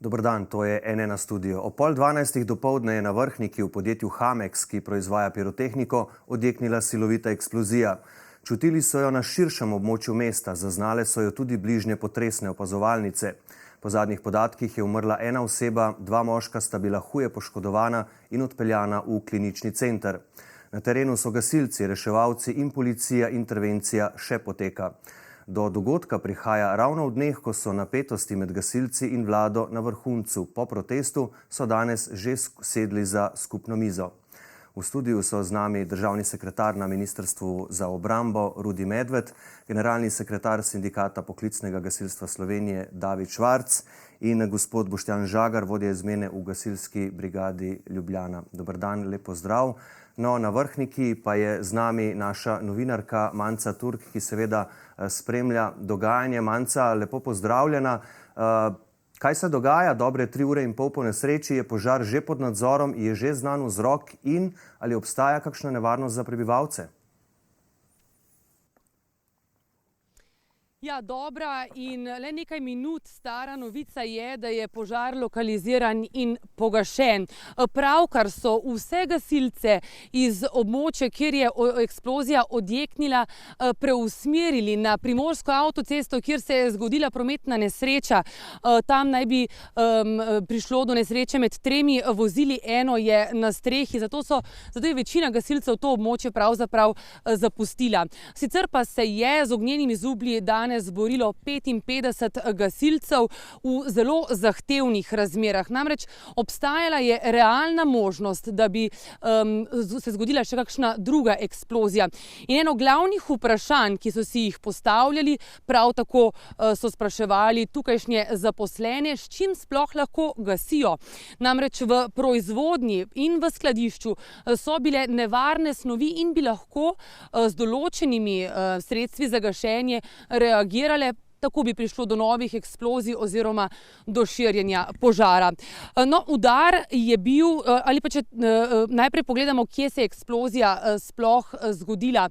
Dober dan, to je N1 studio. O 11:30 dopoldne je na Vrhniki v podjetju Hamex, ki proizvaja pirotehniko, odjeknila silovita eksplozija. Čutili so jo na širšem območju mesta, zaznale so jo tudi bližnje potresne opazovalnice. Po zadnjih podatkih je umrla ena oseba, 2 moška sta bila huje poškodovana in odpeljana v klinični center. Na terenu so gasilci, reševalci in policija, intervencija še poteka. Do dogodka prihaja ravno v dneh, ko so napetosti med gasilci in vlado na vrhuncu. Po protestu so danes že sedli za skupno mizo. V studiu so z nami državni sekretar na Ministrstvu za obrambo Rudi Medved, generalni sekretar Sindikata poklicnega gasilstva Slovenije David Švarc in gospod Boštjan Žagar, vodja izmene v gasilski brigadi Ljubljana. Dober dan, lep pozdrav. No, na Vrhniki pa je z nami naša novinarka Manca Turk, ki seveda spremlja dogajanje. Manca, lepo pozdravljena. Kaj se dogaja? Dobre 3 ure in pol po nesreči, je požar že pod nadzorom, je že znan vzrok in ali obstaja kakšna nevarnost za prebivalce? Ja, dobra in le nekaj minut stara novica je, da je požar lokaliziran in pogašen. Pravkar so vse gasilce iz območja, kjer je eksplozija odjeknila, preusmerili na Primorsko avtocesto, kjer se je zgodila prometna nesreča. Tam naj bi prišlo do nesreče med 3 vozili, eno je na strehi, zato je večina gasilcev to območje pravzaprav zapustila. Sicer pa se je z ognjenimi zublji danes zborilo 55 gasilcev v zelo zahtevnih razmerah. Namreč obstajala je realna možnost, da bi se zgodila še kakšna druga eksplozija. In eno glavnih vprašanj, ki so si jih postavljali, prav tako so spraševali tukajšnje zaposlene, s čim sploh lahko gasijo. Namreč v proizvodnji in v skladišču so bile nevarne snovi in bi lahko z določenimi sredstvi za gašenje reagirale, tako bi prišlo do novih eksplozij oziroma do širjenja požara. No, udar je bil, ali pa če najprej pogledamo, kje se je eksplozija sploh zgodila.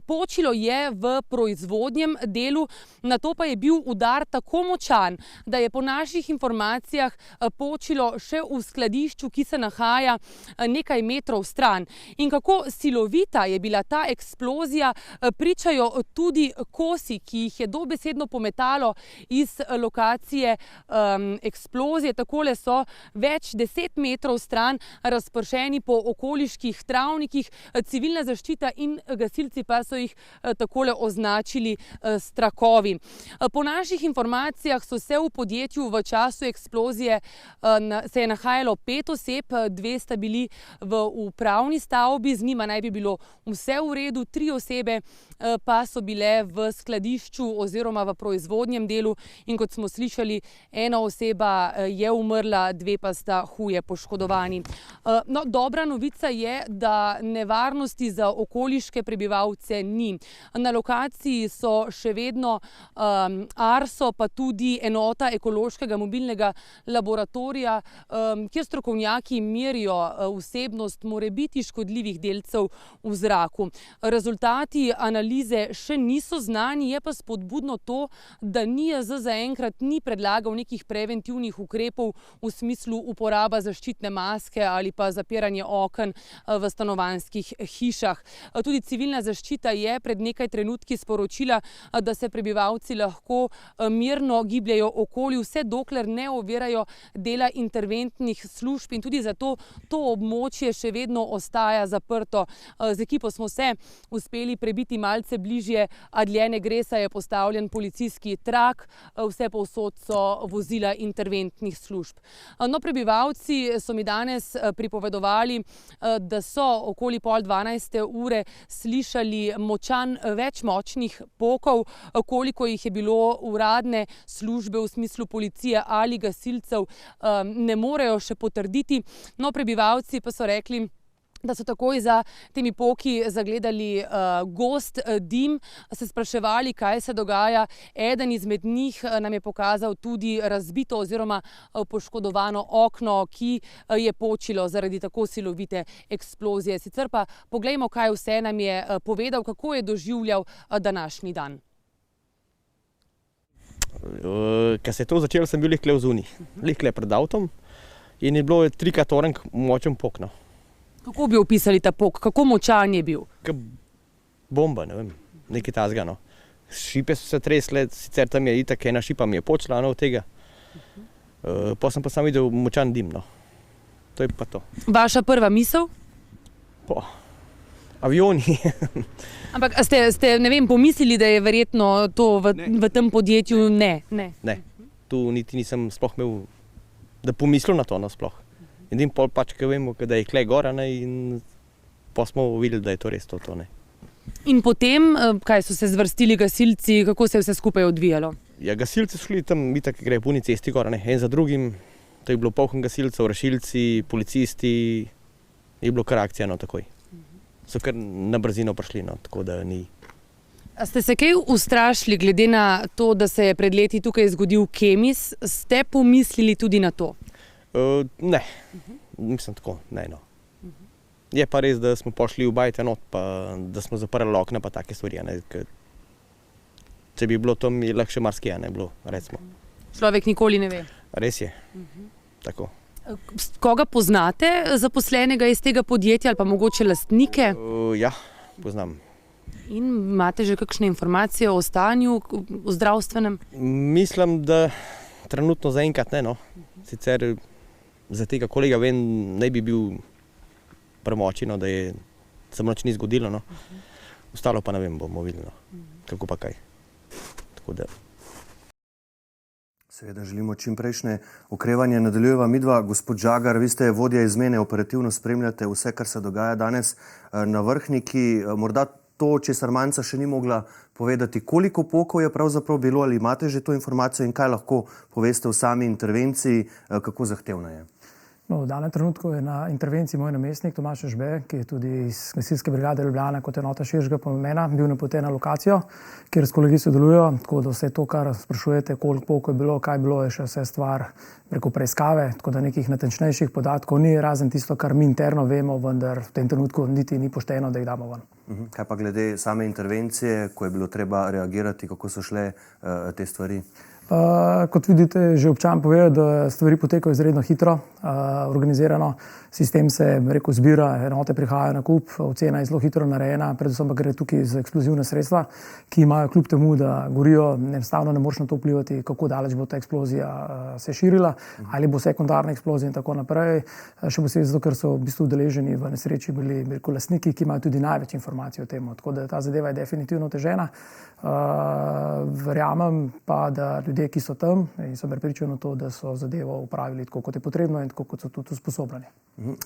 Počilo je v proizvodnjem delu, nato pa je bil udar tako močan, da je po naših informacijah počilo še v skladišču, ki se nahaja nekaj metrov stran. In kako silovita je bila ta eksplozija, pričajo tudi kosi, ki jih je dobesedno pometalo iz lokacije eksplozije. Takole so več 10 metrov stran razpršeni po okoliških travnikih. Civilna zaščita in gasilci pa so jih takole označili s trakovi. Po naših informacijah so se v podjetju v času eksplozije se je nahajalo 5 oseb, 2 sta bili v upravni stavbi, z njima naj bi bilo vse v redu, 3 osebe pa so bile v skladišču oziroma v proizvodnjem delu in kot smo slišali, ena oseba je umrla, 2 pa sta huje poškodovani. No, dobra novica je, da nevarnosti za okoliške prebivalce ni. Na lokaciji so še vedno ARSO, pa tudi enota ekološkega mobilnega laboratorija, kjer strokovnjaki merijo vsebnost morebiti škodljivih delcev v zraku. Rezultati analize še niso znani, je pa spodbudno to, da NIJZ zaenkrat ni predlagal nekih preventivnih ukrepov v smislu uporaba zaščitne maske ali pa zapiranje oken v stanovanjskih hišah. Tudi civilna zaščita je pred nekaj trenutki sporočila, da se prebivalci lahko mirno gibljejo okoli, vse dokler ne ovirajo dela interventnih služb in tudi zato to območje še vedno ostaja zaprto. Z ekipo smo se uspeli prebiti malce bližje Adljene Gresa, je postavljen policijski trak, vse povsod so vozila interventnih služb. No, prebivalci so mi danes pripovedovali, da so okoli 11:30 ure slišali več močnih pokov, koliko jih je bilo uradne službe v smislu policije ali gasilcev, ne morejo še potrditi. No, prebivalci pa so rekli, da so takoj za temi poki zagledali gost dim, se spraševali, kaj se dogaja. Eden izmed njih nam je pokazal tudi razbito oziroma poškodovano okno, ki je počilo zaradi tako silovite eksplozije. Sicer pa poglejmo, kaj vse nam je povedal, kako je doživljal današnji dan. Ko se je to začelo, sem bil lekle v zuni, lekle pred avtom in je bilo 3x orenk močen pok. No. Kako bi opisali ta pok? Kako močan je bil? Bomba, ne vem, nekaj tazga. No. Šipe so se tresle, sicer tam je itak ena šipa mi je počela od tega. Pa sem pa sam videl močan dim. No. To je pa to. Vaša prva misel? Avioni. Ampak ste ne vem, pomislili, da je verjetno to v tem podjetju? Ne. Tu niti nisem sploh imel, da pomislil na to no, sploh. Edin pol pač, ko vemo, da je kle gora ne, in pa smo videli, da je to res to. Ne. In potem, kaj so se zvrstili gasilci, kako se je vse skupaj odvijalo? Ja, gasilci so šli tam, itak gre po uni cesti gor, ne, en za drugim. To je bilo poln gasilcev, rešilci, policisti, je bilo kar akcija, no, takoj. So kar na brzino prišli, no, tako da ni. A ste se kaj ustrašili, glede na to, da se je pred leti tukaj zgodil Kemis, ste pomislili tudi na to? Ne, mislim tako, ne, no. Je pa res, da smo pošli v bajte not, pa da smo zaprli okna, pa take stvari, ne, če bi bilo to, mi lahko še marsikaj, ne, bilo, recimo. Človek nikoli ne ve. Res je, tako. Koga poznate zaposlenega iz tega podjetja ali pa mogoče lastnike? Ja, poznam. In imate že kakšne informacije o stanju, o zdravstvenem? Mislim, da trenutno zaenkrat ne, no. Sicer za tega kolega vem, ne bi bil premoči, no, da se mu nič ni zgodilo, no. Ostalo pa ne vem, bomo videli, no. Kako pa kaj. Tako da. Seveda želimo čim prejšnje okrevanje. Nadaljujeva midva. Gospod Žagar, vi ste vodja izmene, operativno spremljate vse, kar se dogaja danes na Vrhniki. Morda to, česar Manca še ni mogla povedati, koliko pokov je pravzaprav bilo, ali imate že to informacijo in kaj lahko poveste o sami intervenciji, kako zahtevna je? No, v danem trenutku je na intervenciji moj namestnik Tomaž Žbe, ki je tudi iz Gasilske brigade Ljubljana kot enota širšega pomena, bil napoten na lokacijo, kjer s kolegi sodelujo, tako da vse to, kar sprašujete, koliko pokov je bilo, kaj bilo, je še vse stvar preko preiskave, tako da nekih natančnejših podatkov ni, razen tisto, kar mi interno vemo, vendar v tem trenutku niti ni pošteno, da jih damo ven. Kaj pa glede same intervencije, ko je bilo treba reagirati, kako so šle te stvari? Kot vidite, že občan povedal, da stvari potekajo izredno hitro, organizirano. Sistem se, rekel, zbira, enote prihajajo na kup, ocena je zelo hitro narejena, predvsem pa gre tukaj za eksplozivne sredstva, ki imajo kljub temu, da gorijo, enostavno ne moreš na to vplivati, kako daleč bo ta eksplozija se širila, ali bo sekundarna eksplozija in tako naprej. Še posebej zato, ker so v bistvu udeleženi v nesreči bili, rekel, lastniki, ki imajo tudi največ informacij o tem. Tako da ta zadeva je definitivno otežena. Verjamem pa, da ljudje, ki so tam in so prepričani v to, da so zadevo upravili tako, kot je potrebno in tako, kot so tudi usposobljeni.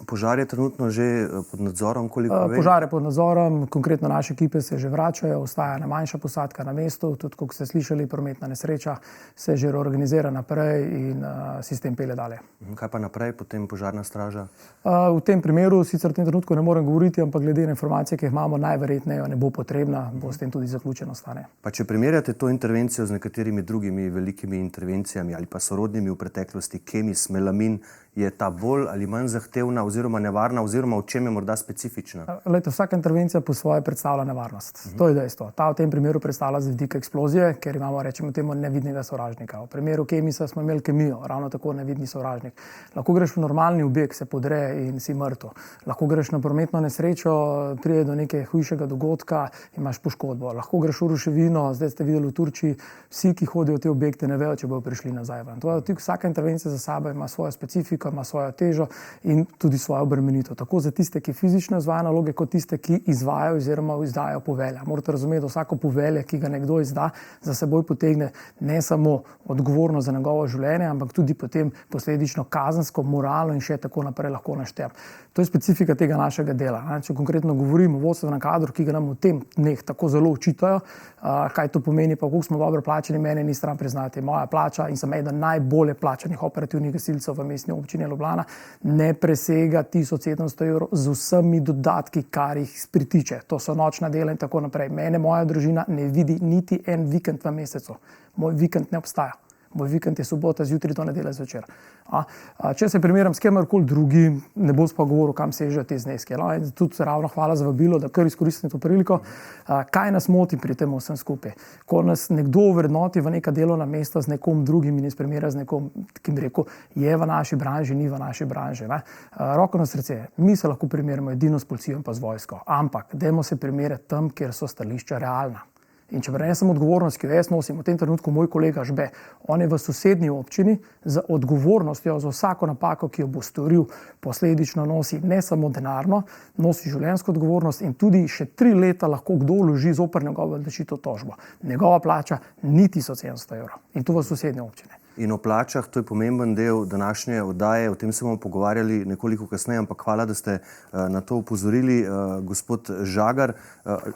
Požar je trenutno že pod nadzorom, koliko vem? Požar je pod nadzorom, konkretno naše ekipe se že vračajo, ostaja ena manjša posadka na mestu, tudi kot ste slišali, prometna nesreča se že reorganizira naprej in sistem pelje dalje. Kaj pa naprej, potem požarna straža? V tem primeru sicer v tem trenutku ne morem govoriti, ampak glede na informacije, ki jih imamo, najverjetneje ne bo potrebna, bo s tem tudi zaključeno stanje. Pa če primerjate to intervencijo z nekaterimi drugimi velikimi intervencijami ali pa sorodnimi v preteklosti, Kemis, Melamin, je ta bolj ali manj zahtevna oziroma nevarna oziroma v čem je morda specifična? Lejte, vsaka intervencija po svoje predstavlja nevarnost. To je dejstvo. Ta v tem primeru predstavlja z vidika eksplozije, ker imamo, rečemo temu, nevidnega sovražnika. V primeru Kemisa smo imeli kemijo, ravno tako nevidni sovražnik. Lahko greš v normalni objekt, se podre in si mrtev. Lahko greš na prometno nesrečo, pride do neke hujšega dogodka, imaš poškodbo. Lahko greš v ruševino, zdaj ste videli v Turčiji, vsi, ki hodijo v te objekte, ne vejo, če bodo prišli nazaj ven. Vsaka intervencija za sabo ima svojo specifiko, ima svojo težo in tudi svojo obremenitev. Tako za tiste, ki fizično izvajajo naloge, kot tiste, ki izvajajo oziroma izdajo povelja. Morate razumeti, da vsako povelje, ki ga nekdo izda, za seboj potegne ne samo odgovornost za njegovo življenje, ampak tudi potem posledično kazensko, moralno in še tako naprej lahko naštejem. To je specifika tega našega dela. Če konkretno govorimo o vodstvenem kadru, ki ga nam v tem dneh tako zelo očitajo, kaj to pomeni, pa koliko smo dobro plačani, mene ni stran priznati. Moja plača in sem eden najbolje plačanih operativnih gasilcev v mestni občini Ljubljana ne presega 1700 evrov z vsemi dodatki, kar jih pritiče. To so nočna dela in tako naprej. Mene moja družina ne vidi niti en vikend v mesecu. Moj vikend ne obstaja. Moj vikend je sobota zjutraj do nedelje zvečer. Če se primerjam s kemorkoli drugim, ne bom pa govoril, kam sežejo te zneske. No? In tudi ravno hvala za vabilo, da kar izkoristim to priliko. Kaj nas moti pri tem vsem skupaj? Ko nas nekdo vrednoti v neka delovna mesta z nekom drugim in izprimerja z nekom, ki bi rekel, je v naši branži, ni v naši branži. Ne? Roko na srce, mi se lahko primerjamo edino s policijo in pa z vojsko, ampak dajmo se primerjati tam, kjer so stališča realna. In če prenesem odgovornost, ki jo jaz nosim, v tem trenutku moj kolega Žbe, on je v sosednji občini z odgovornostjo za vsako napako, ki jo bo storil, posledično nosi ne samo denarno, nosi življenjsko odgovornost in tudi še 3 leta lahko kdo vloži zoper njegovo odločitev tožbo. Njegova plača ni 1700 evrov in to v sosednji občini. In o plačah, to je pomemben del današnje oddaje, o tem se bomo pogovarjali nekoliko kasneje, ampak hvala, da ste na to upozorili, gospod Žagar.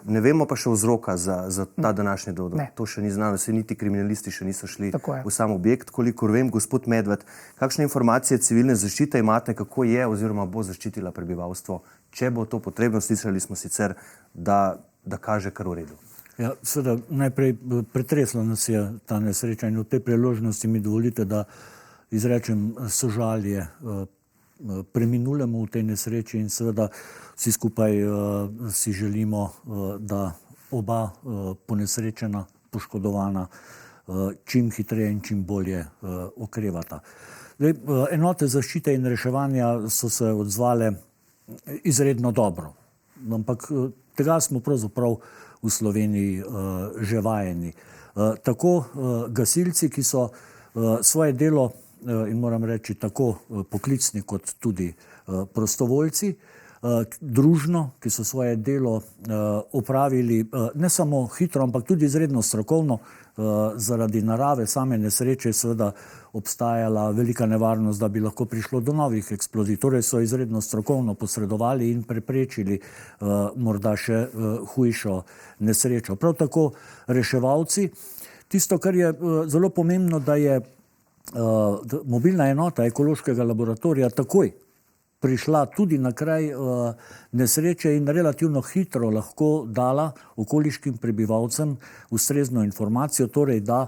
Ne vemo pa še vzroka za ta današnji dogodek. To še ni znano, se niti kriminalisti še niso šli v sam objekt. Kolikor vem, gospod Medved, kakšne informacije civilne zaščite imate, kako je oziroma bo zaščitila prebivalstvo, če bo to potrebno? Slišali smo sicer, da kaže kar v redu. Ja, seveda, najprej pretresla nas je ta nesreča in v tej priložnosti mi dovolite, da izrečem sožalje preminulemu v tej nesreči in seveda vsi skupaj si želimo, da oba ponesrečena, poškodovana čim hitreje in čim bolje okrevata. Zdaj, enote zaščite in reševanja so se odzvale izredno dobro, ampak tega smo pravzaprav v Sloveniji že vajeni. Tako gasilci, ki so svoje delo, in moram reči tako poklicni kot tudi prostovoljci, družno, ki so svoje delo opravili ne samo hitro, ampak tudi izredno strokovno. Zaradi narave same nesreče seveda obstajala velika nevarnost, da bi lahko prišlo do novih eksplozij. Torej so izredno strokovno posredovali in preprečili morda še hujšo nesrečo. Prav tako reševalci. Tisto, kar je zelo pomembno, da je mobilna enota ekološkega laboratorija takoj prišla tudi na kraj nesreče in relativno hitro lahko dala okoliškim prebivalcem ustrezno informacijo, torej da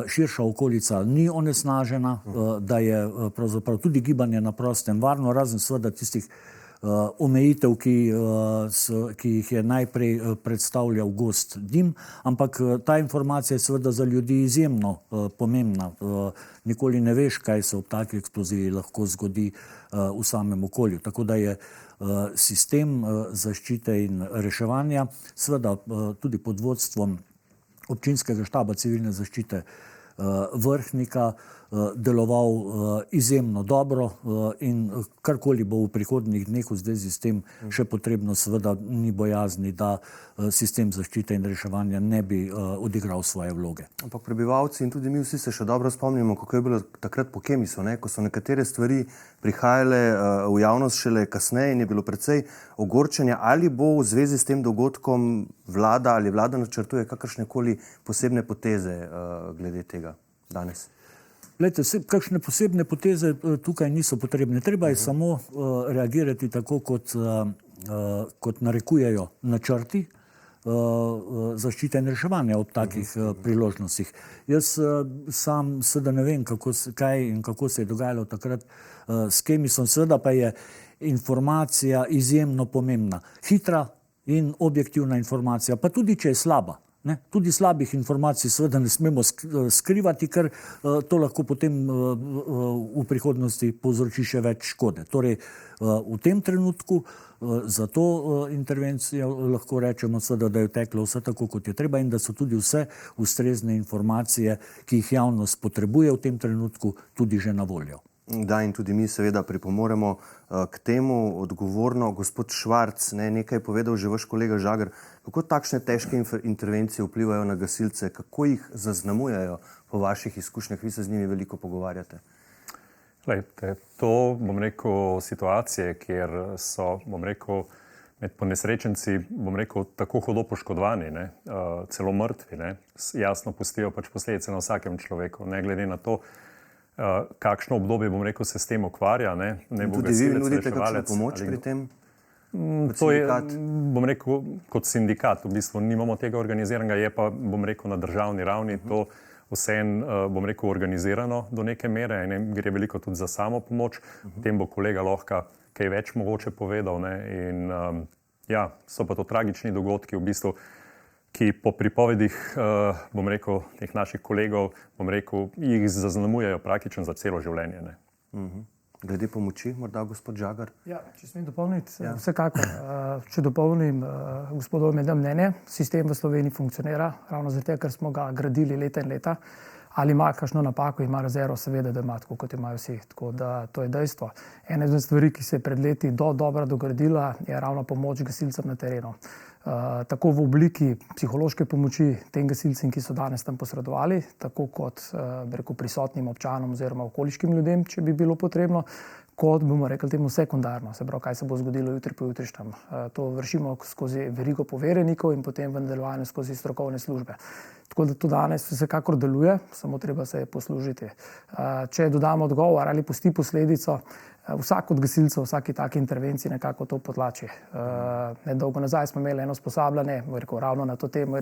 širša okolica ni onesnažena, da je pravzaprav tudi gibanje na prostem varno, razen seveda tistih omejitev, ki jih je najprej predstavljal gost dim, ampak ta informacija je seveda za ljudi izjemno pomembna. Nikoli ne veš, kaj se ob taki eksploziji lahko zgodi v samem okolju. Tako da je sistem zaščite in reševanja, seveda tudi pod vodstvom občinskega štaba civilne zaščite Vrhnika, deloval izjemno dobro in karkoli bo v prihodnjih dneh v zvezi s tem še potrebno, seveda ni bojazni, da sistem zaščite in reševanja ne bi odigral svoje vloge. Ampak prebivalci in tudi mi vsi se še dobro spomnimo, kako je bilo takrat po Kemisu, ko so nekatere stvari prihajale v javnost šele kasneje in je bilo precej ogorčenja. Ali bo v zvezi s tem dogodkom vlada načrtuje kakršnekoli posebne poteze glede tega danes? Glejte, kakšne posebne poteze tukaj niso potrebne. Treba je samo reagirati tako, kot narekujejo načrti zaščite in reševanja ob takih priložnostih. Jaz sam seveda ne vem, kaj in kako se je dogajalo takrat s Kemisom, seveda pa je informacija izjemno pomembna. Hitra in objektivna informacija, pa tudi če je slaba. Tudi slabih informacij seveda ne smemo skrivati, ker to lahko potem v prihodnosti povzroči še več škode. Torej, v tem trenutku za to intervencijo lahko rečemo seveda, da je teklo vse tako, kot je treba in da so tudi vse ustrezne informacije, ki jih javnost potrebuje v tem trenutku, tudi že na voljo. Da, in tudi mi seveda pripomoremo k temu odgovorno. Gospod Švarc, nekaj je povedal že vaš kolega Žagar. Kako takšne težke intervencije vplivajo na gasilce? Kako jih zaznamujejo po vaših izkušnjah? Vi se z njimi veliko pogovarjate. Glejte, to, situacije, kjer so, med ponesrečenci, tako hudo poškodovani, celo mrtvi, jasno pustijo posledice na vsakem človeku, ne glede na to, kakšno obdobje, se s tem ukvarja, ne bo tudi vi gasilec, nudite kakšno reševalec. pomoč pri tem? To je, kot sindikat, v bistvu nimamo tega organiziranega, je pa, na državni ravni to vseeno, bom rekel, organizirano do neke mere in gre veliko tudi za samo pomoč. O tem bo kolega lahko kaj več mogoče povedal. Ne? In ja, so pa to tragični dogodki v bistvu, ki po pripovedih, bom rekel, teh naših kolegov, bom rekel, jih zaznamujejo praktično za celo življenje. Ne? Glede pomoči, morda gospod Žagar? Ja, če smem dopolniti, vsekakor. Če dopolnim gospodovo mnenje, sistem v Sloveniji funkcionira, ravno zato, ker smo ga gradili leta in leta. Ali ima kakšno napako, ima rezervo, seveda, da ima tako, kot imajo vsi. Tako da to je dejstvo. Ena izmed stvari, ki se je pred leti dobro dogradila, je ravno pomoč gasilcem na terenu. Tako v obliki psihološke pomoči tem gasilcem, ki so danes tam posredovali, tako kot prisotnim občanom oziroma okoliškim ljudem, če bi bilo potrebno, kot bomo rekli temu sekundarno, se pravi, kaj se bo zgodilo jutri po jutrišnjem. To vršimo skozi verigo poverenikov in potem v nadaljevanju skozi strokovne službe. Tako da to danes vsekakor deluje, samo treba se je poslužiti. Če dodamo odgovor ali pusti posledico, vsak od gasilcev, vsaki taki intervenciji nekako to potlači. Nedolgo nazaj smo imeli eno usposabljanje, ravno na to temo,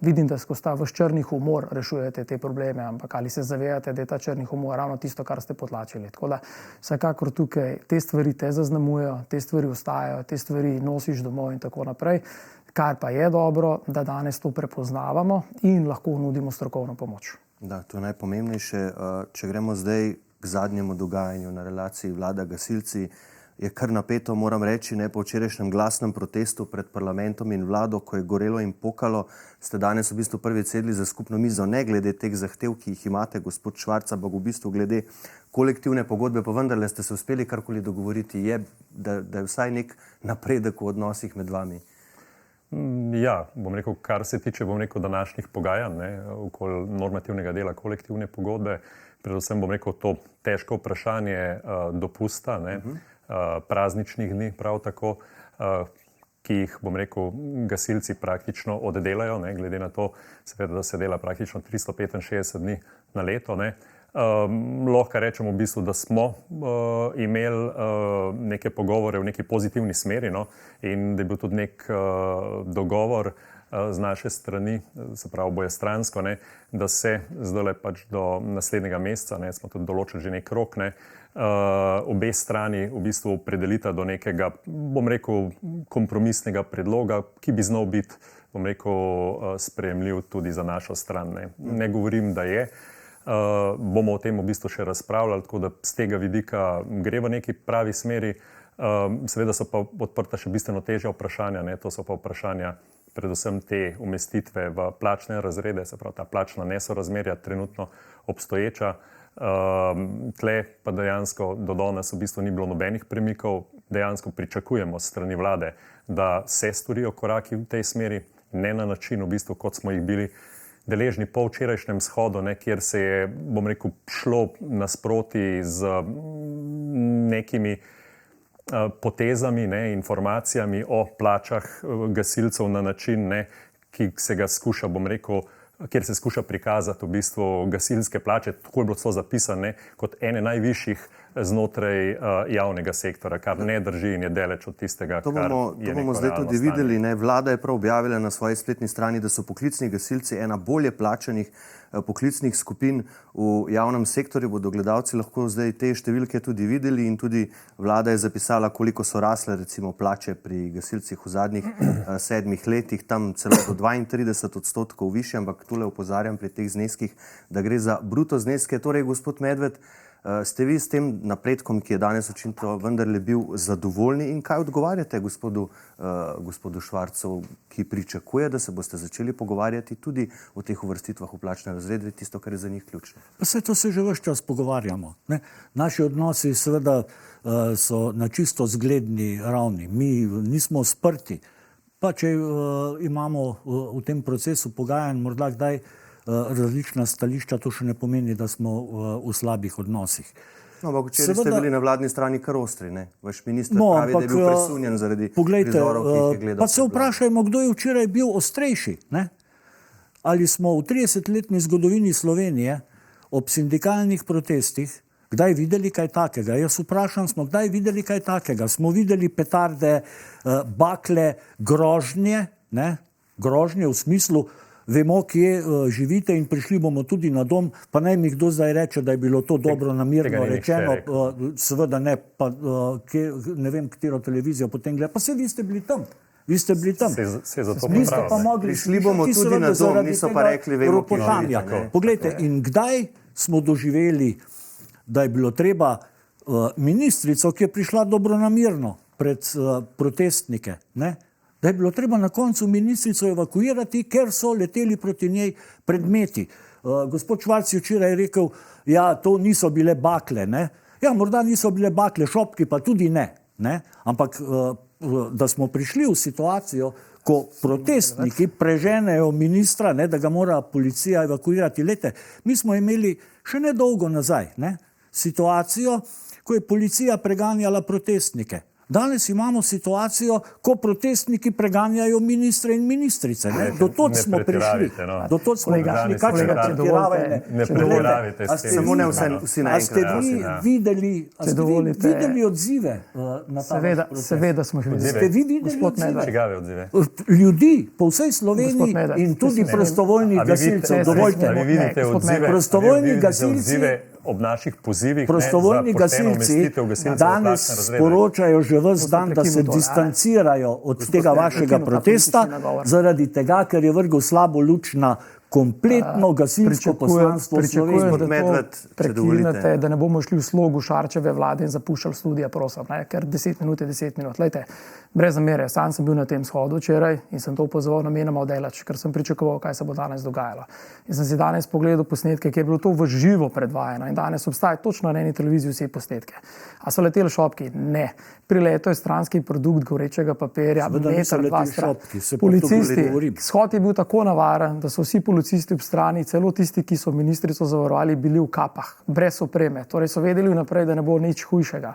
vidim, da skozi ta vaš črni humor rešujete te probleme, ampak ali se zavedate, da je ta črni humor ravno tisto, kar ste potlačili. Tako da vsekakor tukaj te stvari te zaznamujejo, te stvari ostajajo, te stvari nosiš domov in tako naprej. Kar pa je dobro, da danes to prepoznavamo in lahko nudimo strokovno pomoč. Da, to je najpomembnejše. Če gremo zdaj k zadnjemu dogajanju na relaciji vlada-gasilci, je kar napeto, moram reči, ne, po včerajšnjem glasnem protestu pred parlamentom in vlado, ko je gorelo in pokalo, ste danes v bistvu prvi sedli za skupno mizo, ne glede teh zahtev, ki jih imate, gospod Švarc, ampak v bistvu glede kolektivne pogodbe, pa vendarle ste se uspeli karkoli dogovoriti, da je vsaj nek napredek v odnosih med vami. Ja, bom rekel, kar se tiče, današnjih pogajanj, okoli normativnega dela kolektivne pogodbe, predvsem bom rekel to težko vprašanje dopusta, prazničnih dni prav tako, ki jih, bom rekel, gasilci praktično oddelajo, glede na to, seveda, da se dela praktično 365 dni na leto. Lahko rečemo v bistvu, da smo imeli neke pogovore v neki pozitivni smeri in da je bil tudi nek dogovor z naše strani, se pravi obojestransko, da se zdaj pač do naslednjega meseca, smo tudi določili že nek rok, obe strani v bistvu opredelita do nekega, bom rekel, kompromisnega predloga, ki bi znal biti, bom rekel, sprejemljiv tudi za našo stran. Ne govorim, da je. Bomo o tem v bistvu še razpravljali, tako da z tega vidika gre v neki pravi smeri. Seveda so pa odprta še bistveno težja vprašanja, to so pa vprašanja predvsem te umestitve v plačne razrede, se pravi ta plačna nesorazmerja trenutno obstoječa. Tle pa dejansko do danes v bistvu ni bilo nobenih premikov, dejansko pričakujemo s strani vlade, da se storijo koraki v tej smeri, ne na način v bistvu, kot smo jih bili deležni po včerajšnjem shodu, kjer se je, bom rekel, šlo nasproti z nekimi potezami, informacijami o plačah gasilcev na način, ki se ga skuša, bom rekel, kjer se skuša prikazati v bistvu gasilske plače, tako je bilo celo zapisano, kot ene najvišjih znotraj javnega sektora, kar ne drži in je daleč od tistega, kar je neko realno stanje. To bomo zdaj tudi videli. Vlada je prav objavila na svoji spletni strani, da so poklicni gasilci ena bolje plačanih poklicnih skupin v javnem sektorju. Bodo gledalci lahko zdaj te številke tudi videli in tudi vlada je zapisala, koliko so rasle recimo plače pri gasilcih v zadnjih 7 letih, tam celo do 32% više, ampak tule opozarjam pri teh zneskih, da gre za bruto zneske. Torej, gospod Medved, ste vi s tem napredkom, ki je danes očitno vendarle bil zadovoljni in kaj odgovarjate gospodu Švarcu, ki pričakuje, da se boste začeli pogovarjati tudi o teh uvrstitvah v plačne razrede, tisto, kar je za njih ključno? Vse to se že ves čas pogovarjamo. Naši odnosi seveda so na čisto zgledni ravni. Mi nismo sprti. Pa če imamo v tem procesu pogajanj morda kdaj različna stališča, to še ne pomeni, da smo v slabih odnosih. No, ampak včeraj ste bili na vladni strani kar ostri, Vaš minister pravi, da je bil presunjen zaradi prizorov, ki jih je gledal. Pa se vprašajmo, kdo je včeraj bil ostrejši. Ali smo v 30-letni zgodovini Slovenije ob sindikalnih protestih kdaj videli kaj takega? Jaz vprašam, smo kdaj videli kaj takega? Smo videli petarde, bakle, grožnje, grožnje v smislu vemo, kje živite in prišli bomo tudi na dom, pa naj mi kdo zdaj reče, da je bilo to dobro namerno rečeno, seveda ne, pa ne vem, katero televizijo potem gleda, pa se vi ste bili tam. Vi ste bili tam. Se za to pripravljamo. Prišli bomo tudi na dom, niso pa rekli, vemo, kje živite. Poglejte, in kdaj smo doživeli, da je bilo treba ministrico, ki je prišla dobronamerno pred protestnike, ne? Da je bilo treba na koncu ministrico evakuirati, ker so leteli proti njej predmeti. Gospod Švarc je včeraj rekel, ja, to niso bile bakle, ne? Ja, morda niso bile bakle, šopki pa tudi ne, ne? Ampak da smo prišli v situacijo, ko protestniki preženejo ministra, ne, da ga mora policija evakuirati. Lete, mi smo imeli še nedolgo nazaj, ne, situacijo, ko je policija preganjala protestnike. Danes imamo situacijo, ko protestniki preganjajo ministre in ministrice. Do tod smo prišli. Do tod smo prišli. Kolega, ne pretiravajte s tem. Samo ne vsi naenkrat. Ste videli odzive na ta naš protest? Seveda smo jih videli. Ste vi videli odzive? Čigave odzive? Ljudi po vsej Sloveniji in tudi prostovoljnih gasilcev. Dovoljte. Vi vidite odzive? Prostovoljni gasilci ob naših pozivih prostovoljni gasilci danes sporočajo že ves dan, da se distancirajo od tega vašega protesta, zaradi tega, ker je vrgel slabo luč na kompletno gasilsko poslanstvo Slovenije. Prekinete, da ne bomo šli v slogu Šarčeve vlade in zapuščali studija, prosim, ne? Ker 10 minut je 10 minut. Lejte, brez zamere, sam sem bil na tem shodu včeraj in sem to pozval namenoma odelač, ker sem pričakoval, kaj se bo danes dogajalo. In sem si danes pogledal posnetke, ki je bilo to v živo predvajano in danes obstaja točno na eni televiziji vse posnetke. A so leteli šopki? Ne. Prileto je stranski produkt gorečega papirja, meter, dva stran. Policisti, shod je bil tako navaren, da so vsi policisti ob strani, celo tisti, ki so ministrico zavarovali, bili v kapah, brez opreme. Torej so vedeli vnaprej, da ne bo nič hujšega.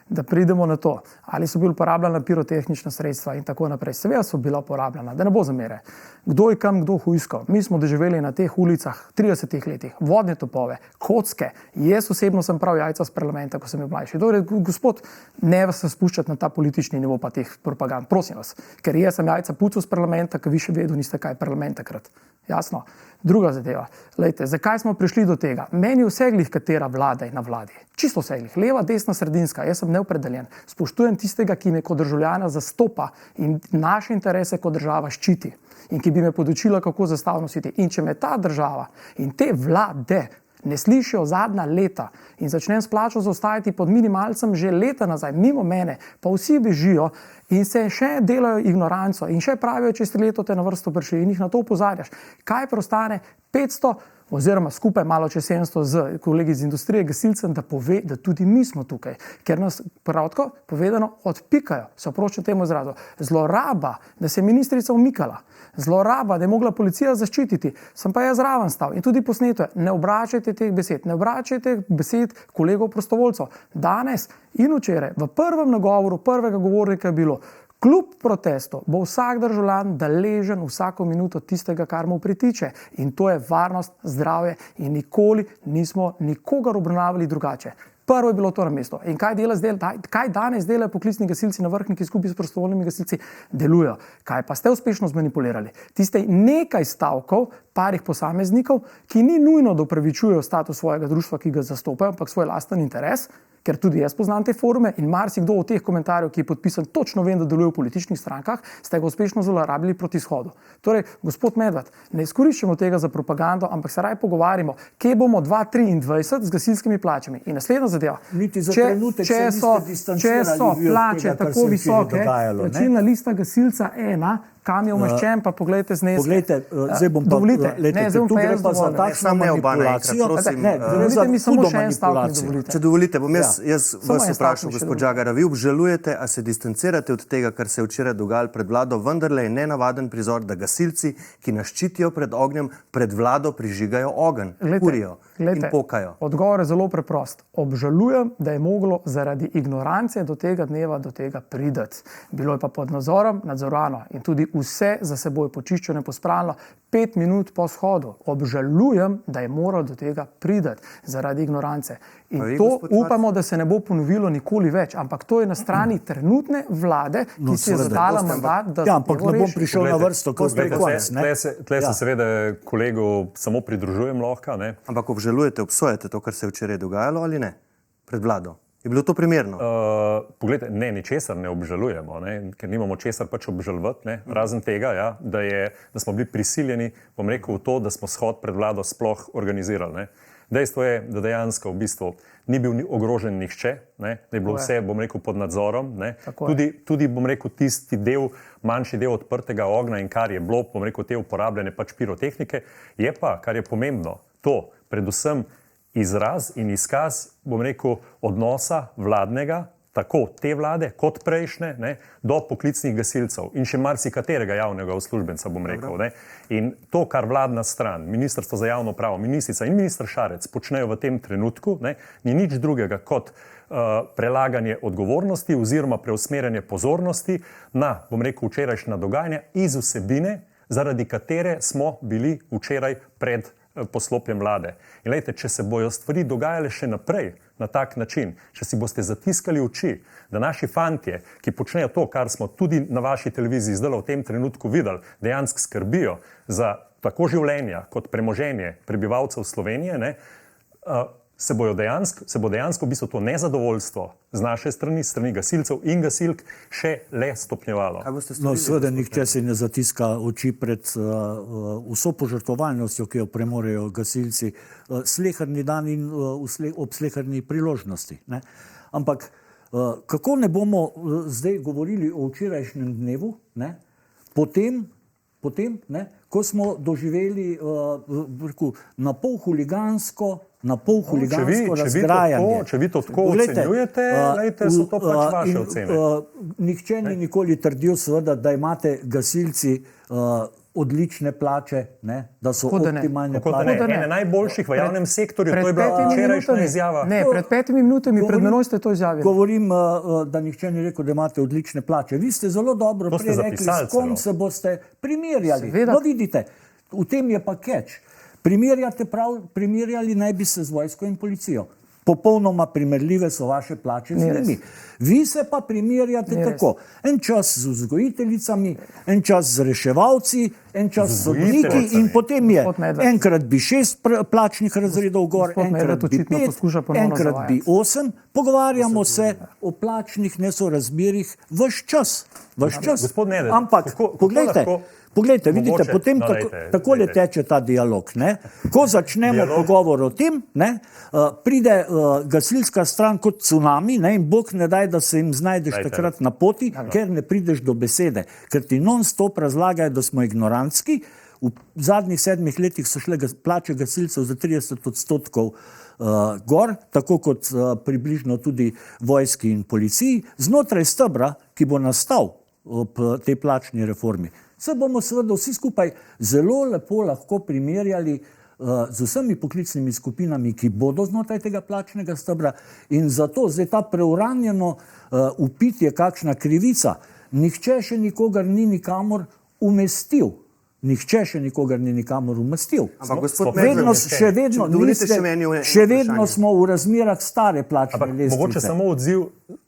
Da pridemo na to, ali so bila uporabljena pirotehnična sredstva in tako naprej. Seveda so bila uporabljena, da ne bo zamere. Kdo je kam, kdo hujskal. Mi smo doživeli na teh ulicah 30 letih vodne topove, kocke. Jaz osebno sem prav jajca z parlamenta, ko sem bil mlajši. Dobre, gospod, ne vas se spuščati na ta politični nivo pa teh propagand. Prosim vas, ker jaz sem jajca pucal z parlamenta, ker vi še vedno niste kaj parlament takrat. Jasno? Druga zadeva. Lejte, zakaj smo prišli do tega? Meni vseglih, katera vlada je na vladi. Čisto vseglih. Leva, desna, sredinska. Jaz sem neopredeljen. Spoštujem tistega, ki me kot državljana zastopa in naše interese kot država ščiti. In ki bi me podučila, kako zastavno nositi. In če me ta država in te vlade ne slišijo zadnja leta in začnem s plačo zaostajati pod minimalcem že leta nazaj, mimo mene, pa vsi bežijo in se še delajo ignoranco in še pravijo, če ste leto te na vrsto prišli in jih na to opozarjaš. Kaj preostane 500 oziroma skupaj malo čez 700 z kolegi iz industrije gasilcem, da pove, da tudi mi smo tukaj, ker nas pravko povedano odpikajo, se oproščam temu izrazu. Zloraba, da se je ministrica umikala, zloraba, da je mogla policija zaščititi, sem pa jaz zraven stal in tudi posneto je, ne obračajte teh besed, ne obračajte besed kolegov prostovoljcev. Danes in včeraj v prvem nagovoru prvega govornika je bilo, kljub protestu bo vsak državljan deležen vsako minuto tistega, kar mu pritiče. In to je varnost, zdravje in nikoli nismo nikogar obravnavali drugače. Prvo je bilo to na mesto. In kaj danes delajo poklicni gasilci na Vrhniki skupaj s prostovoljnimi gasilci? Delujejo. Kaj pa ste uspešno zmanipulirali? Tiste nekaj stavkov parih posameznikov, ki ni nujno, da upravičujejo status svojega društva, ki ga zastopajo, ampak svoj lasten interes, ker tudi jaz poznam te forume in marsikdo od teh komentarjev, ki je podpisan, točno vem, da deluje v političnih strankah, ste ga uspešno zlorabili proti shodu. Torej, gospod Medved, ne izkoriščamo tega za propagando, ampak se raje pogovarjamo, kje bomo 2023 z gasilskimi plačami. In naslednja zadeva, če so plače tako visoke, plačilna lista gasilca 1, kam je umeščen, pa poglejte zneske. Poglejte, zdaj bom pa, tu gre pa za takšno manipulacijo. Dovolite mi samo še en stavek, dovolite. Če dovolite, bom jaz vas vprašal, gospod Žagar, vi obžalujete, a se distancirate od tega, kar se je včeraj dogajalo pred vlado, vendarle je nenavaden prizor, da gasilci, ki nas ščitijo pred ognjem, pred vlado prižigajo ogenj, kurijo in pokajo. Odgovor je zelo preprost. Obžalujem, da je moglo zaradi ignorance do tega dneva do tega priti. Bilo je pa pod nadzorom, nadzorovano in tudi vse za seboj počiščeno, pospravljeno, 5 minut po shodu. Obžalujem, da je moral do tega priti zaradi ignorance. In to upamo, da se ne bo ponovilo nikoli več. Ampak to je na strani trenutne vlade, ki si je zadala mandat, da ampak ne bom prišel na vrsto, ko ste konec. Tle se seveda kolegu samo pridružujem lahko. Ampak obžalujete, obsojate to, kar se je včeraj dogajalo ali ne? Pred vlado. Je bilo to primerno? Poglejte, ne, ničesar ne obžalujemo, ker nimamo česar pač obžalovati, razen tega, da smo bili prisiljeni, bom rekel, v to, da smo shod pred vlado sploh organizirali. Dejstvo je, da dejansko v bistvu ni bil ogrožen nihče, da je bilo vse, bom rekel, pod nadzorom. Tudi, bom rekel, tisti del, manjši del odprtega ognja in kar je bilo, bom rekel, te uporabljene pač pirotehnike, je pa, kar je pomembno, to predvsem izraz in izkaz, bom rekel, odnosa vladnega, tako te vlade kot prejšnje, do poklicnih gasilcev in še marsikaterega javnega uslužbenca, bom rekel. In to, kar vladna stran, Ministrstvo za javno upravo, ministrica in minister Šarec počnejo v tem trenutku, ni nič drugega kot prelaganje odgovornosti oziroma preusmerjanje pozornosti na, bom rekel, včerajšnja dogajanja iz vsebine, zaradi katere smo bili včeraj pred poslopjem vlade. In lejte, če se bojo stvari dogajale še naprej na tak način, če si boste zatiskali oči, da naši fantje, ki počnejo to, kar smo tudi na vaši televiziji zdaj v tem trenutku videli, dejansko skrbijo za tako življenja kot premoženje prebivalcev Slovenije, se bo dejansko v bistvu to nezadovoljstvo z naše strani, strani gasilcev in gasilk še le stopnjevalo. No, seveda nihče si ne zatiska oči pred vso požrtvovalnostjo, ki jo premorejo gasilci sleherni dan in ob sleherni priložnosti. Ampak kako ne bomo zdaj govorili o včerajšnjem dnevu, potem, ko smo doživeli na pol huligansko razgrajanje. Če vi to tako ocenjujete, so to pač vaše ocene. Nihče ni nikoli trdil, seveda, da imate gasilci odlične plače, da so optimalne plače. Ene najboljših v javnem sektorju, to je bila včerajšnja izjava. Ne, pred 5 minutami pred menoj ste to izjavili. Govorim, da nihče ni rekel, da imate odlične plače. Vi ste zelo dobro prej rekli, s kom se boste primerjali. No, vidite, v tem je pa catch. Primerjali naj bi se z vojsko in policijo. Popolnoma primerljive so vaše plače z njimi. Vi se pa primerjate tako. En čas z vzgojiteljicami, en čas z reševalci, en čas z sodniki in potem je enkrat bi 6 plačnih razredov gor, enkrat bi 5, enkrat bi 8. Pogovarjamo se o plačnih nesorazmerjih ves čas. Ampak poglejte, vidite, potem takole teče ta dialog. Ko začnemo pogovor o tem, pride gasilska stran kot tsunami in Bog ne daj, da se jim znajdeš takrat na poti, ker ne prideš do besede. Ker ti non-stop razlagajo, da smo ignorantski. V zadnjih 7 letih so šle plače gasilcev za 30% gor, tako kot približno tudi vojski in policiji, znotraj stebra, ki bo nastal ob tej plačni reformi. Se bomo seveda vsi skupaj zelo lepo lahko primerjali z vsemi poklicnimi skupinami, ki bodo znotraj tega plačnega stebra, in zato zdaj ta preuranjeno vpitje, kakšna krivica, nihče še nikogar ni nikamor umestil. Ampak gospod Medved, še vedno smo v razmerah stare plačne lestvice. Mogoče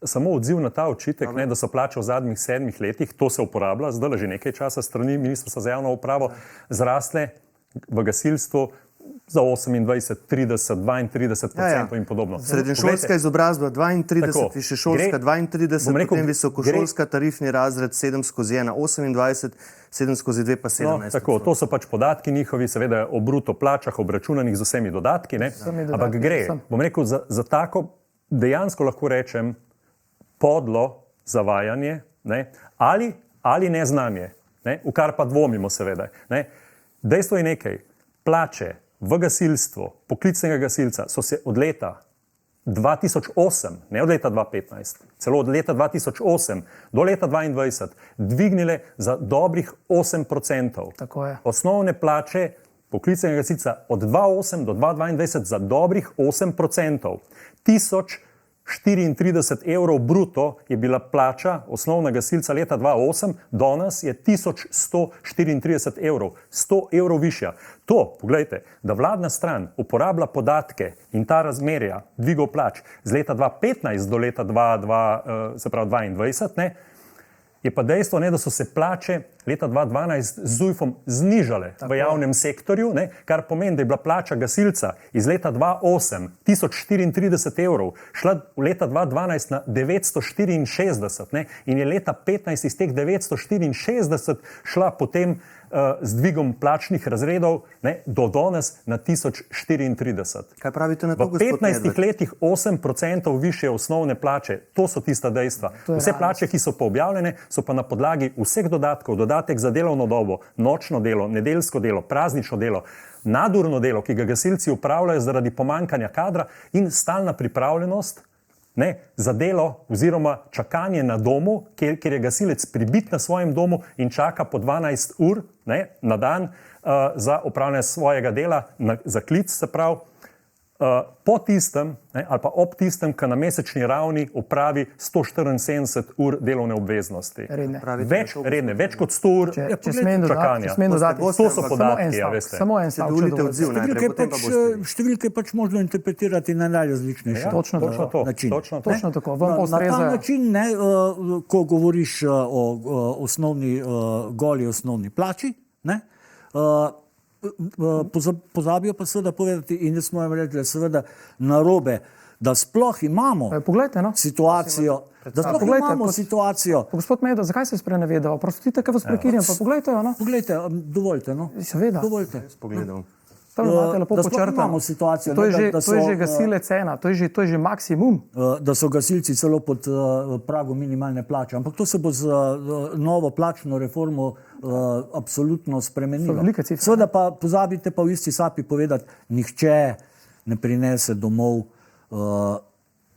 samo odziv na ta očitek, da so plače v zadnjih 7 letih, to se uporablja zdaj že nekaj časa strani Ministrstva za javno upravo, zrasle v gasilstvu za 28, 30, 32% in podobno. Srednješolska izobrazba 32, višješolska 32, potem visokošolska tarifni razred 7/1, 28, 7/2 pa 17. Tako, to so pač podatki njihovi, seveda o bruto plačah obračunanih z vsemi dodatki, ampak gre, bom rekel, za tako, dejansko lahko rečem, podlo zavajanje ali neznanje, v kar pa dvomimo seveda. Dejstvo je nekaj, plače v gasilstvu, poklicnega gasilca so se od leta 2008, ne od leta 2015, celo od leta 2008 do leta 2022 dvignile za dobrih 8%. Tako je. Osnovne plače poklicnega gasilca od 2008 do 2022 za dobrih 8%. 34 evrov bruto je bila plača osnovnega gasilca leta 2008, danes je 1134 evrov, 100 evrov višja. To, poglejte, da vladna stran uporablja podatke in ta razmerja dvigov plač z leta 2015 do leta 2022, ne, je pa dejstvo, ne, da so se plače leta 2012 z ZUJF-om znižale v javnem sektorju, ne, kar pomeni, da je bila plača gasilca iz leta 2008 1034 evrov, šla v leta 2012 na 964, ne, in je leta 2015 iz teh 964 šla potem z dvigom plačnih razredov, ne, do danes na 1034. Kaj pravite na to, V gospod 15 Medved? letih 8% više osnovne plače. To so tista dejstva. Vse plače, ki so pa objavljene, so pa na podlagi vseh dodatkov, dodatek za delovno dobo, nočno delo, nedeljsko delo, praznično delo, nadurno delo, ki ga gasilci upravljajo zaradi pomankanja kadra in stalna pripravljenost, ne, za delo oziroma čakanje na domu, kjer je gasilec pribit na svojem domu in čaka po 12 ur, ne, na dan za opravljanje svojega dela, za klic, se pravi, po tistem, ne, ali pa ob tistem, ki na mesečni ravni opravi 174 ur delovne obveznosti. Redne. Več kot 100 ur Če smem dodati, To so podatki, ja, veste. Samo en stavek. Dovolite odziv najprej, potem pa boste vi. Številke je pač možno interpretirati na najrazličnejše Točno Točno to. načine. Točno to. Točno tako. Vam pa Na ta ustrezajo. način, ne, ko govoriš o osnovni, goli osnovni plači, ne, pozabijo pa seveda povedati, in jaz moram reči, da je seveda narobe, da sploh imamo Poglejte, no. situacijo, situacijo. Gospod Medved, zakaj se sprenevedava? Prostite, kaj vas prekirjam, pa poglejte jo, no. Poglejte, dovolite, no. Seveda. Dovolite. Pogledal. Tam imate lepo da sploh počrtano. imamo situacijo, To je ne, že, da to je so, že gasilec ena, to je že maksimum. da so gasilci celo pod pragom minimalne plače. Ampak to se bo z novo plačno reformo absolutno spremenilo. So velike cifre. Seveda pa pozabite pa v isti sapi povedati, nihče ne prinese domov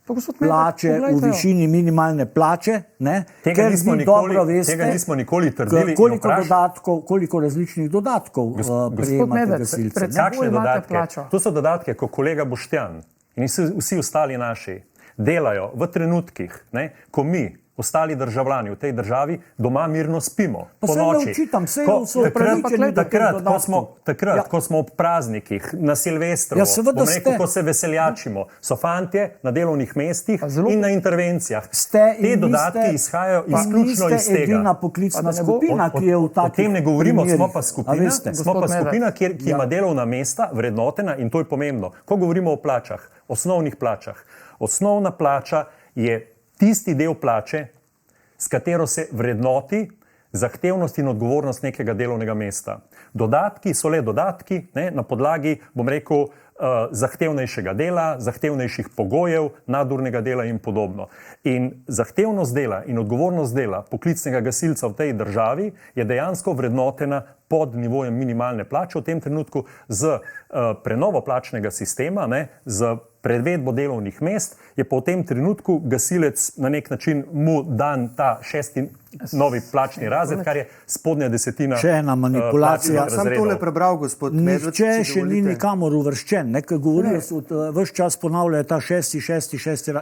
Pa gospod Medved, plače v poglejte jo. višini minimalne plače, ne, Tega ker nismo vi nikoli- dobro veste, tega nismo nikoli trdili in koliko vprašali. dodatkov, koliko različnih dodatkov prejemate Medved, gasilci. pred- ne. Kakšne Kako imate dodatke? plačo? To so dodatke, ko kolega Boštjan in vsi ostali naši delajo v trenutkih, ne, ko mi, ostali državljani v tej državi, doma mirno spimo. Pa po saj ne noči. očitam, saj Ko- so upravičeni do teh dodatkov. Ja. ko smo ob praznikih, na Silvestru, Ja, seveda bom rekel, ste. ko se veseljačimo, so fantje na delovnih mestih Pa zelo- in na intervencijah. Ste in Te dodatki niste- izhajajo pa izključno iz niste tega. edina Pa poklicna da ne bo- skupina, ki je v O takih tem ne govorimo, primerih. smo pa A skupina, veste? smo pa Gospod Medved. skupina ki ima delovna mesta vrednotena in to je pomembno. Ko govorimo o plačah, osnovnih plačah, osnovna plača je tisti del plače, s katero se vrednoti zahtevnost in odgovornost nekega delovnega mesta. Dodatki so le dodatki, ne, na podlagi, bom rekel, zahtevnejšega dela, zahtevnejših pogojev, nadurnega dela in podobno. In zahtevnost dela in odgovornost dela poklicnega gasilca v tej državi je dejansko vrednotena pod nivojem minimalne plače v tem trenutku z prenovo plačnega sistema, ne, z predvedbo delovnih mest, je pa v tem trenutku gasilec na nek način mu dan ta 6. novi plačni razred, kar je spodnja desetina. Še ena manipulacija. Ja, sam tole prebral, gospod Medved. Nihče če še ni dovolite. nikamor uvrščen, ne, ker govorijo, ves čas ponavljajo ta 6. 24.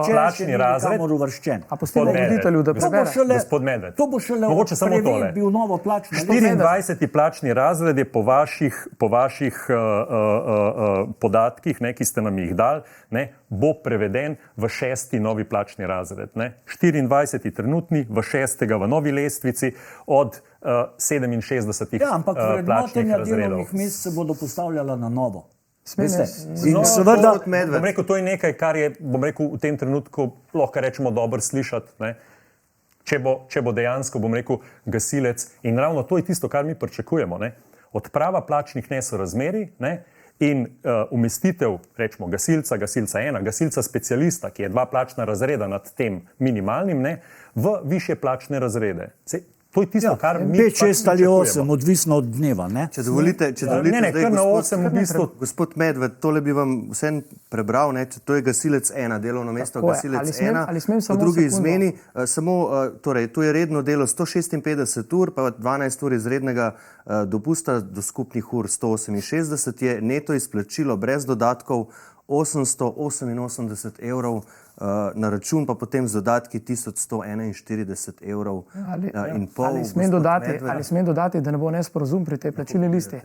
plačni razred. uvrščen. A pustimo Medved, voditelju, da gospod prebere. Gospod Medved. To bo šele Mogoče samo tole. bil novo plačno. 24. plačni razred je po vaših podatkih, ne, ki ste nam jih dali, ne, bo preveden v 6. novi plačni razred. Ne. 24. trenutni, v 6. v novi lestvici od 67 Ja, ampak plačnih vrednotenja razredov. delovnih mest se bodo postavljala na novo. Smem Veste? jaz- In No, seveda, Gospod Medved. bom rekel, to je nekaj, kar je, bom rekel, v tem trenutku lahko rečemo dobro slišati, ne. Če bo dejansko, bom rekel, gasilec, in ravno to je tisto, kar mi pričakujemo, ne. Odprava plačnih nesorazmerij, ne, in umestitev, rečemo, gasilca 1, gasilca specialista, ki je 2 plačna razreda nad tem minimalnim, ne, v višje plačne razrede. To je tisto, kar mi 5, 6 ali 8, pričakujemo. odvisno od dneva. Ne? Če dovolite, Ne, zdaj, kar na gospod- 8 v bistvu. Gospod Medved, tole bi vam vsem prebral, ne, če to je gasilec 1, delovno mesto Tako je. gasilec Ali smem- 1, ali smem po samo drugi sekundo? izmeni, torej, to je redno delo 156 ur, pa 12 ur izrednega dopusta do skupnih ur 168, je neto izplačilo brez dodatkov 888 evrov, na račun pa potem z dodatki 1141 evrov in pol. Ali smem dodati, da ne bo nesporazum pri tej plačilni listi?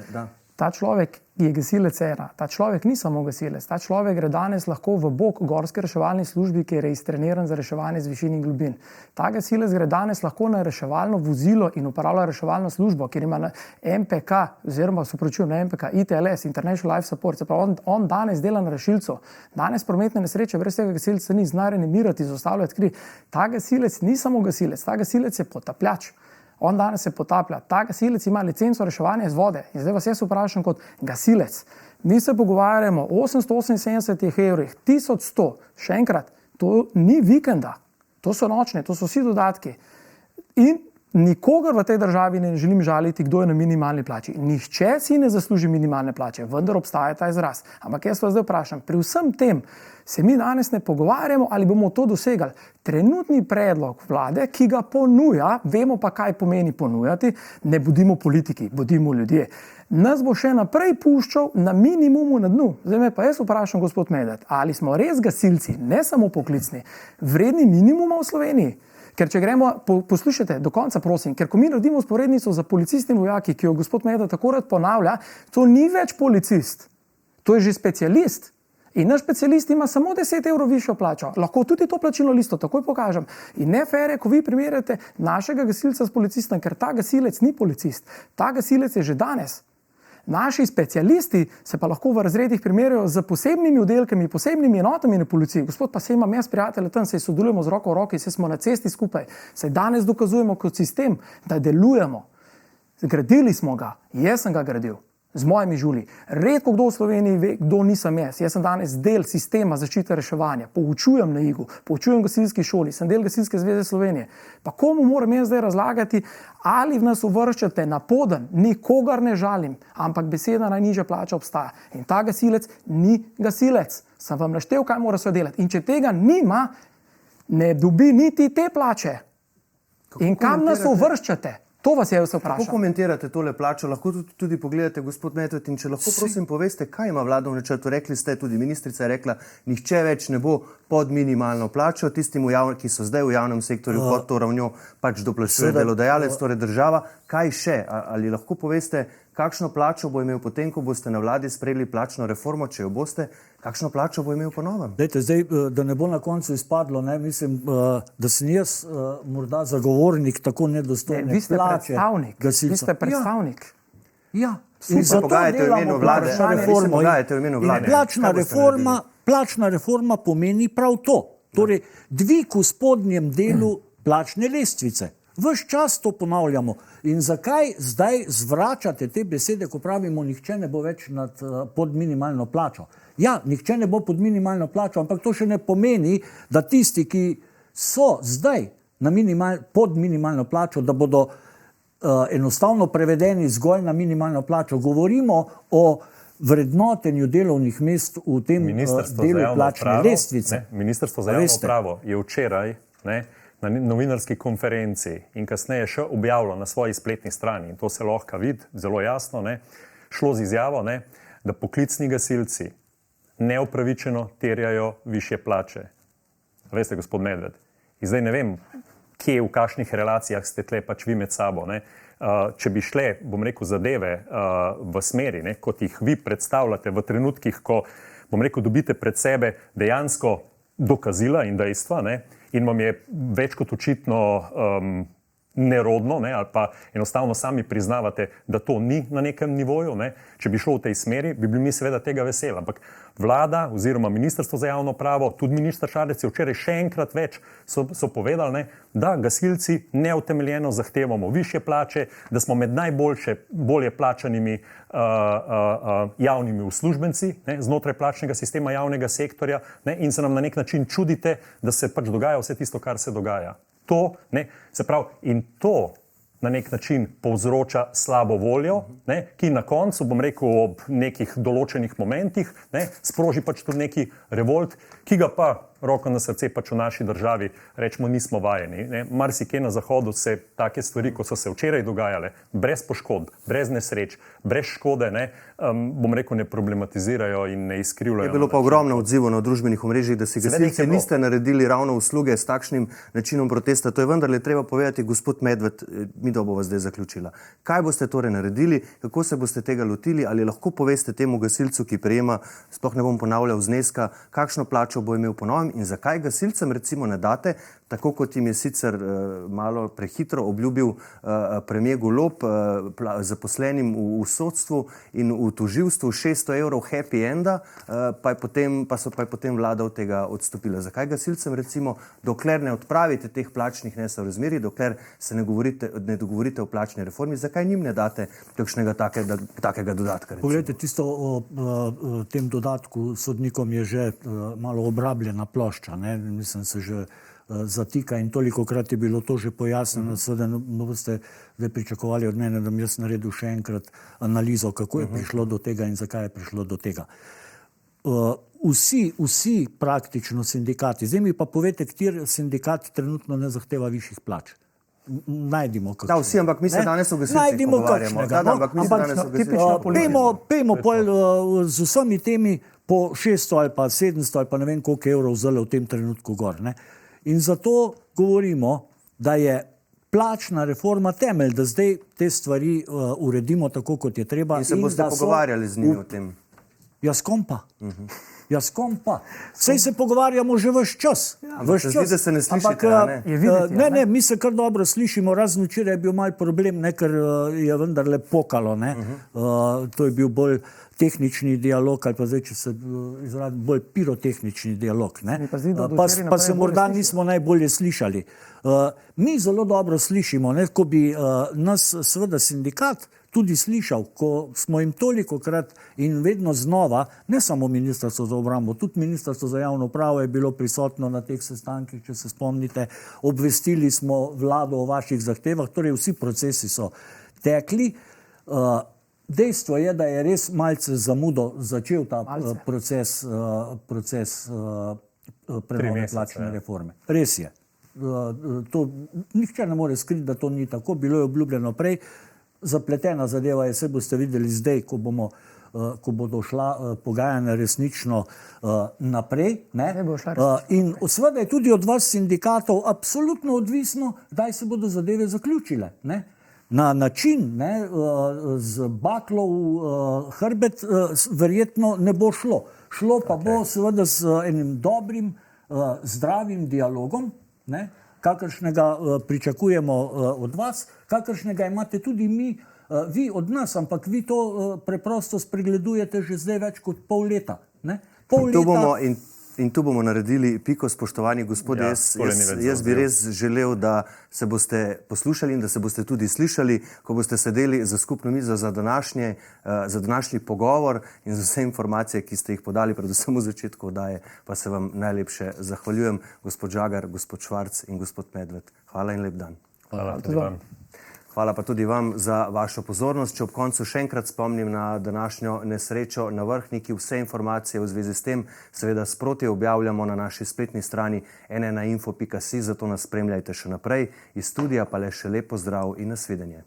Ta človek je gasilec ena, ta človek ni samo gasilec, ta človek gre danes lahko v bok gorske reševalni službi, ki je reistreniran za reševanje z višin in globin. Ta gasilec gre danes lahko na reševalno vozilo in upravlja reševalno službo, kjer ima na MPK, oziroma se opravičujem, na MPK, ITLS, International Life Support, se pravi, on danes dela na rešilcu. Danes prometne nesreče brez tega gasilca ni, zna reanimirati, zaustavljati kri. Ta gasilec ni samo gasilec, ta gasilec je potapljač. On danes se potaplja. Ta gasilec ima licenco reševanja iz vode. In zdaj vas jaz vprašam kot gasilec. Mi se pogovarjamo o 878 evrih, 1100. Še enkrat, to ni vikenda. To so nočne, to so vsi dodatki. In nikogar v tej državi ne želim žaliti, kdo je na minimalni plači. Nihče si ne zasluži minimalne plače, vendar obstaja ta izraz. Ampak jaz vas zdaj vprašam, pri vsem tem se mi danes ne pogovarjamo, ali bomo to dosegali. Trenutni predlog vlade, ki ga ponuja, vemo pa, kaj pomeni ponujati, ne bodimo politiki, bodimo ljudje. Nas bo še naprej puščal na minimumu na dnu. Zdaj me pa jaz vprašam, gospod Medved, ali smo res gasilci, ne samo poklicni, vredni minimuma v Sloveniji? Ker če gremo, poslušajte, do konca prosim, ker ko mi naredimo vzporednico za policisti in vojaki, ki jo gospod Medved tako rad ponavlja, to ni več policist, to je že specialist. In naš specialist ima samo 10 evrov višjo plačo. Lahko tudi to plačilno listo takoj pokažem. In ne fair je, ko vi primerjate našega gasilca s policistom, ker ta gasilec ni policist. Ta gasilec je že danes. Naši specialisti se pa lahko v razredih primerjajo z posebnimi oddelkami, posebnimi enotami na policiji. Gospod, pa se imam jaz prijatelje tam, se sodelujemo z roko v roki, se smo na cesti skupaj. Se danes dokazujemo kot sistem, da delujemo. Zgradili smo ga. Jaz sem ga gradil. Z mojimi žuli. Redko kdo v Sloveniji ve, kdo nisem jaz. Jaz sem danes del sistema zaščite reševanja. Poučujem na IGU, poučujem v gasilski šoli, sem del Gasilske zveze Slovenije. Pa komu moram jaz zdaj razlagati, ali v nas uvrščate na poden? Nikogar ne žalim, ampak beseda najnižja plača obstaja. In ta gasilec ni gasilec. Sem vam naštel, kaj mora se delati. In če tega nima, ne dobi niti te plače. In kam nas uvrščate? To vas je vse vprašal. Kako komentirate tole plačo? Lahko tudi pogledate, gospod Medved, in če lahko prosim poveste, kaj ima vlada v načrtu. Rekli ste, tudi ministrica je rekla, nihče več ne bo pod minimalno plačo, tistim, ki so zdaj v javnem sektorju pod to ravnjo, pač doplačuje delodajalec, torej država. Kaj še? Ali lahko poveste, kakšno plačo bo imel potem, ko boste na vladi sprejeli plačno reformo, če jo boste, kakšno plačo bo imel po novem? Dajte, zdaj, da ne bo na koncu izpadlo, ne, mislim, da sem jaz morda zagovornik tako nedostojne plače gasilcev. Vi ste predstavnik. Ja. In zato delamo plačno reformo. Plačna reforma pomeni prav to. Torej, dvig v spodnjem delu plačne lestvice. Ves čas to ponavljamo. In zakaj zdaj zvračate te besede, ko pravimo, nihče ne bo več pod minimalno plačo? Ja, nihče ne bo pod minimalno plačo, ampak to še ne pomeni, da tisti, ki so zdaj pod minimalno plačo, da bodo enostavno prevedeni zgolj na minimalno plačo. Govorimo o vrednotenju delovnih mest v tem delu plačne lestvice. Ministrstvo za javno upravo je včeraj na novinarski konferenci in kasneje še objavilo na svoji spletni strani, in to se lahko vidi zelo jasno, šlo z izjavo, da poklicni gasilci neupravičeno terjajo višje plače. Veste, gospod Medved, in zdaj ne vem, kje, v kakšnih relacijah ste tle pač vi med sabo. Če bi šle, bom rekel, zadeve v smeri, kot jih vi predstavljate v trenutkih, ko, bom rekel, dobite pred sebe dejansko dokazila in dejstva, in vam je več kot očitno nerodno, ali pa enostavno sami priznavate, da to ni na nekem nivoju. Če bi šlo v tej smeri, bi bili mi seveda tega veseli. Ampak vlada oziroma Ministrstvo za javno upravo, tudi minister Šarec je včeraj še enkrat več so povedali, da gasilci neutemeljeno zahtevamo višje plače, da smo med bolje plačanimi javnimi uslužbenci znotraj plačnega sistema javnega sektorja, in se nam na nek način čudite, da se pač dogaja vse tisto, kar se dogaja. To, se pravi, in to na nek način povzroča slabo voljo, ki na koncu, bom rekel, ob nekih določenih momentih, sproži pač tudi neki revolt, ki ga pa roko na srce, pač v naši državi rečemo, nismo vajeni. Marsikje na zahodu se take stvari, kot so se včeraj dogajale, brez poškodb, brez nesreč, brez škode, bom rekel, ne problematizirajo in ne izkrivljajo. Je bilo pa ogromno odzivov na družbenih omrežjih, da si gasilci niste naredili ravno usluge s takšnim načinom protesta. To je vendarle treba povedati, gospod Medved, midva bova zdaj zaključila. Kaj boste torej naredili, kako se boste tega lotili, ali lahko poveste temu gasilcu, ki prejema, sploh ne bom ponavljal zneska, kakšno plačo bo imel po novem in zakaj gasilcem recimo ne date, tako kot jim je sicer malo prehitro obljubil premier Golob, zaposlenim v sodstvu in v tožilstvu 600 evrov happy enda, pa so potem vlada od tega odstopila. Zakaj gasilcem recimo, dokler ne odpravite teh plačnih nesorazmerij, dokler se ne dogovorite o plačni reformi, zakaj njim ne date kakšnega takega dodatka? Poglejte, tisto o tem dodatku sodnikom je že malo obrabljena plošča, mislim, se že zatika in tolikokrat je bilo to že pojasnjeno, seveda ne boste zdaj pričakovali od mene, da bi jaz naredil še enkrat analizo, kako je prišlo do tega in zakaj je prišlo do tega. Vsi praktično sindikati, zdaj mi pa povete, kateri sindikat trenutno ne zahteva višjih plač. Najdimo kakšnega. Da, vsi, ampak mi se danes o gasilcih pogovarjamo. Pejmo z vsemi temi po 600 ali pa 700 ali pa ne vem koliko evrov vzele v tem trenutku gor. In zato govorimo, da je plačna reforma temelj, da zdaj te stvari uredimo tako, kot je treba. In se boste pogovarjali z njimi o tem? Jaz kom pa. Jaz kom pa. Sej se pogovarjamo že ves čas. Ampak se zdi, da se ne slišite, ne, mi se kar dobro slišimo, razen včeraj je bil mal problem, ker je vendarle pokalo. To je bil bolj tehnični dialog, ali pa zdaj, če se izrazim, bolj pirotehnični dialog. Pa se morda nismo najbolje slišali. Mi zelo dobro slišimo, ko bi nas seveda sindikat tudi slišal, ko smo jim tolikokrat in vedno znova, ne samo Ministrstvo za obrambo, tudi Ministrstvo za javno upravo je bilo prisotno na teh sestankih, če se spomnite, obvestili smo vlado o vaših zahtevah, torej vsi procesi so tekli. Dejstvo je, da je res malce zamudo začel ta proces prenove plačne reforme. Res je. Nihče ne more skriti, da to ni tako, bilo je obljubljeno prej. Zapletena zadeva je, se boste videli zdaj, ko bodo šla pogajanja resnično naprej. In seveda je tudi od vas sindikatov absolutno odvisno, kdaj se bodo zadeve zaključile. Na način, z baklo v hrbet, verjetno ne bo šlo. Šlo pa bo seveda z enim dobrim, zdravim dialogom, kakršnega pričakujemo od vas, kakršnega imate tudi vi od nas, ampak vi to preprosto spregledujete že zdaj več kot pol leta. In tu bomo naredili piko, spoštovani gospod. Jaz bi res želel, da se boste poslušali in da se boste tudi slišali, ko boste sedeli za skupno mizo za današnji pogovor in za vse informacije, ki ste jih podali, predvsem v začetku oddaje, pa se vam najlepše zahvaljujem, gospod Žagar, gospod Švarc in gospod Medved. Hvala in lep dan. Hvala tudi vam. Hvala pa tudi vam za vašo pozornost. Če ob koncu še enkrat spomnim na današnjo nesrečo na Vrhniki, vse informacije v zvezi s tem seveda sproti objavljamo na naši spletni strani nnainfo.si, zato nas spremljajte še naprej. Iz studia pa le še lep pozdrav in nasvidenje.